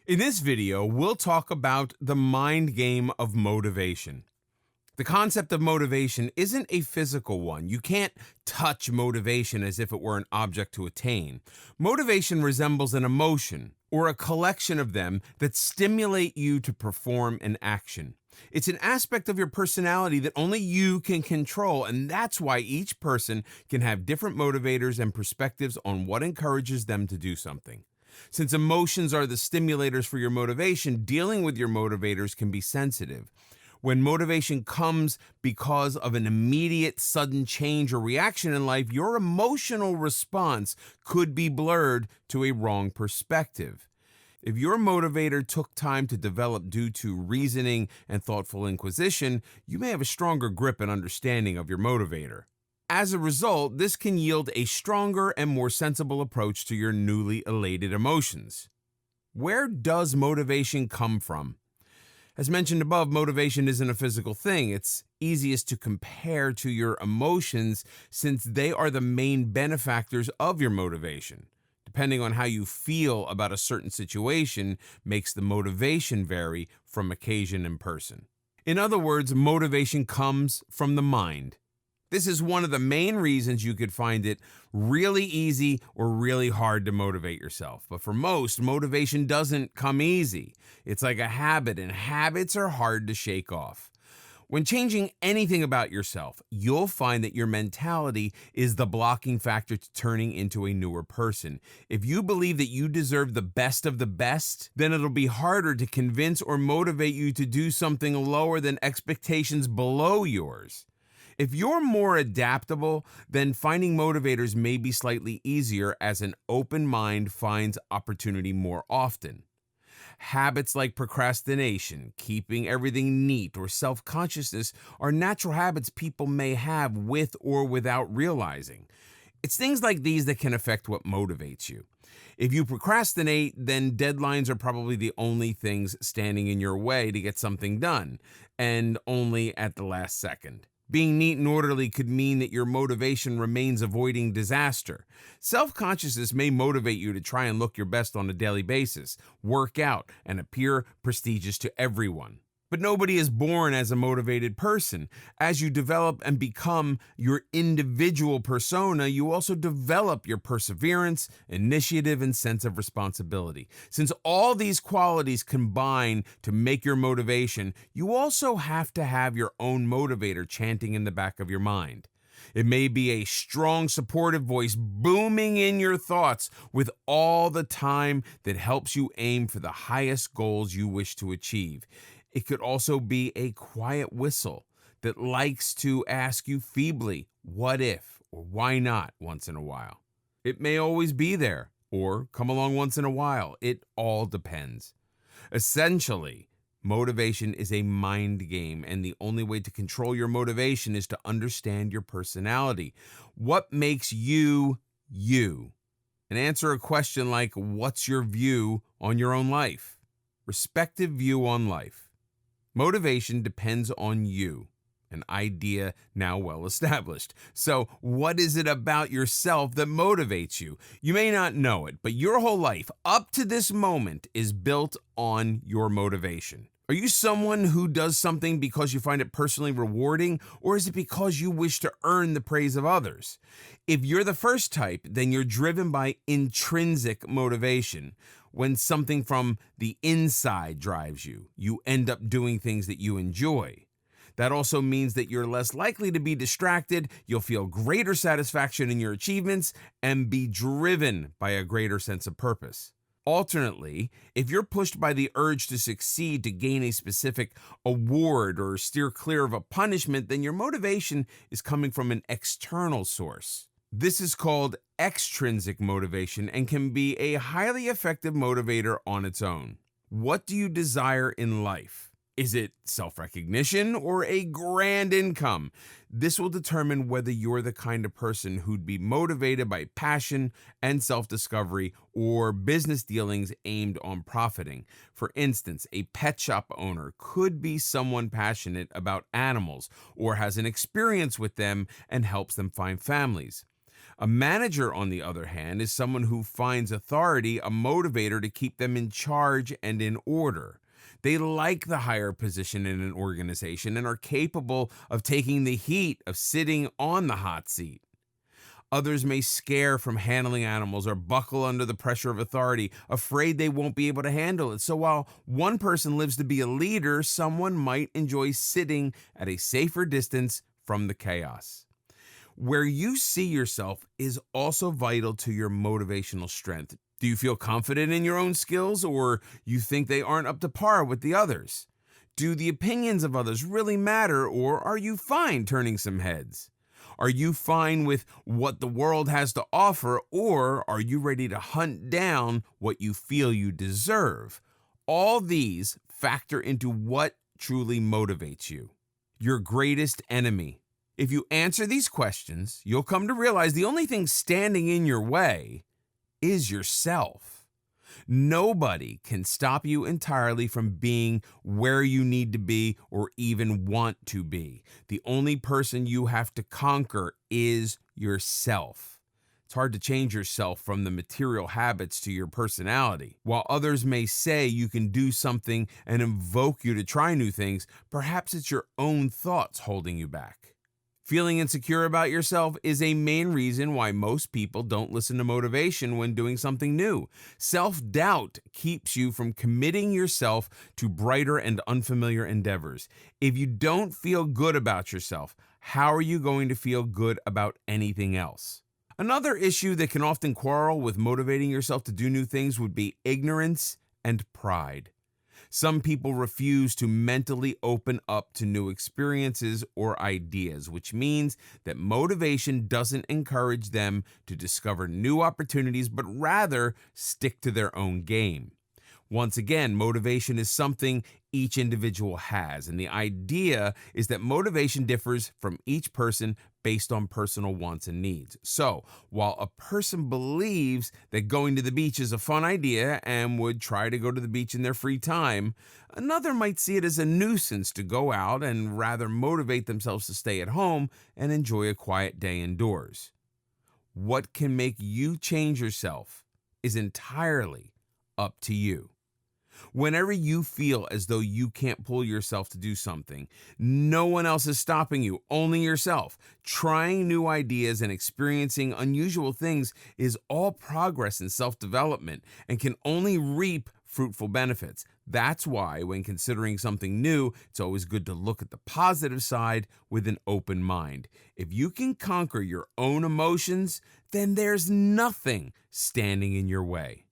In this video, we'll talk about the mind game of motivation. The concept of motivation isn't a physical one. You can't touch motivation as if it were an object to attain. Motivation resembles an emotion or a collection of them that stimulate you to perform an action. It's an aspect of your personality that only you can control, and that's why each person can have different motivators and perspectives on what encourages them to do something. Since emotions are the stimulators for your motivation, dealing with your motivators can be sensitive. When motivation comes because of an immediate sudden change or reaction in life, your emotional response could be blurred to a wrong perspective. If your motivator took time to develop due to reasoning and thoughtful inquisition, you may have a stronger grip and understanding of your motivator. As a result, this can yield a stronger and more sensible approach to your newly elated emotions. Where does motivation come from? As mentioned above, motivation isn't a physical thing. It's easiest to compare to your emotions since they are the main benefactors of your motivation. Depending on how you feel about a certain situation makes the motivation vary from occasion and person. In other words, motivation comes from the mind. This is one of the main reasons you could find it really easy or really hard to motivate yourself. But for most, motivation doesn't come easy. It's like a habit, and habits are hard to shake off. When changing anything about yourself, you'll find that your mentality is the blocking factor to turning into a newer person. If you believe that you deserve the best of the best, then it'll be harder to convince or motivate you to do something lower than expectations below yours. If you're more adaptable, then finding motivators may be slightly easier as an open mind finds opportunity more often. Habits like procrastination, keeping everything neat, or self-consciousness are natural habits people may have with or without realizing. It's things like these that can affect what motivates you. If you procrastinate, then deadlines are probably the only things standing in your way to get something done, and only at the last second. Being neat and orderly could mean that your motivation remains avoiding disaster. Self-consciousness may motivate you to try and look your best on a daily basis, work out, and appear prestigious to everyone. But nobody is born as a motivated person. As you develop and become your individual persona, you also develop your perseverance, initiative, and sense of responsibility. Since all these qualities combine to make your motivation, you also have to have your own motivator chanting in the back of your mind. It may be a strong, supportive voice booming in your thoughts with all the time that helps you aim for the highest goals you wish to achieve. It could also be a quiet whistle that likes to ask you feebly, what if, or why not, once in a while. It may always be there, or come along once in a while. It all depends. Essentially, motivation is a mind game, and the only way to control your motivation is to understand your personality. What makes you, you? And answer a question like, what's your view on your own life? Respective view on life. Motivation depends on you, an idea now well established. So, what is it about yourself that motivates you? You may not know it, but your whole life up to this moment is built on your motivation. Are you someone who does something because you find it personally rewarding, or is it because you wish to earn the praise of others? If you're the first type, then you're driven by intrinsic motivation. When something from the inside drives you, you end up doing things that you enjoy. That also means that you're less likely to be distracted, you'll feel greater satisfaction in your achievements, and be driven by a greater sense of purpose. Alternately, if you're pushed by the urge to succeed to gain a specific award or steer clear of a punishment, then your motivation is coming from an external source. This is called extrinsic motivation and can be a highly effective motivator on its own. What do you desire in life? Is it self-recognition or a grand income? This will determine whether you're the kind of person who'd be motivated by passion and self-discovery or business dealings aimed on profiting. For instance, a pet shop owner could be someone passionate about animals or has an experience with them and helps them find families. A manager, on the other hand, is someone who finds authority a motivator to keep them in charge and in order. They like the higher position in an organization and are capable of taking the heat of sitting on the hot seat. Others may scare from handling animals or buckle under the pressure of authority, afraid they won't be able to handle it. So while one person lives to be a leader, someone might enjoy sitting at a safer distance from the chaos. Where you see yourself is also vital to your motivational strength. Do you feel confident in your own skills, or you think they aren't up to par with the others? Do the opinions of others really matter, or are you fine turning some heads? Are you fine with what the world has to offer, or are you ready to hunt down what you feel you deserve? All these factor into what truly motivates you. Your greatest enemy. If you answer these questions, you'll come to realize the only thing standing in your way is yourself. Nobody can stop you entirely from being where you need to be or even want to be. The only person you have to conquer is yourself. It's hard to change yourself from the material habits to your personality. While others may say you can do something and invoke you to try new things, perhaps it's your own thoughts holding you back. Feeling insecure about yourself is a main reason why most people don't listen to motivation when doing something new. Self-doubt keeps you from committing yourself to brighter and unfamiliar endeavors. If you don't feel good about yourself, how are you going to feel good about anything else? Another issue that can often quarrel with motivating yourself to do new things would be ignorance and pride. Some people refuse to mentally open up to new experiences or ideas, which means that motivation doesn't encourage them to discover new opportunities, but rather stick to their own game. Once again, motivation is something each individual has, and the idea is that motivation differs from each person based on personal wants and needs. So, while a person believes that going to the beach is a fun idea and would try to go to the beach in their free time, another might see it as a nuisance to go out and rather motivate themselves to stay at home and enjoy a quiet day indoors. What can make you change yourself is entirely up to you. Whenever you feel as though you can't pull yourself to do something, no one else is stopping you, only yourself. Trying new ideas and experiencing unusual things is all progress in self-development and can only reap fruitful benefits. That's why, when considering something new, it's always good to look at the positive side with an open mind. If you can conquer your own emotions, then there's nothing standing in your way.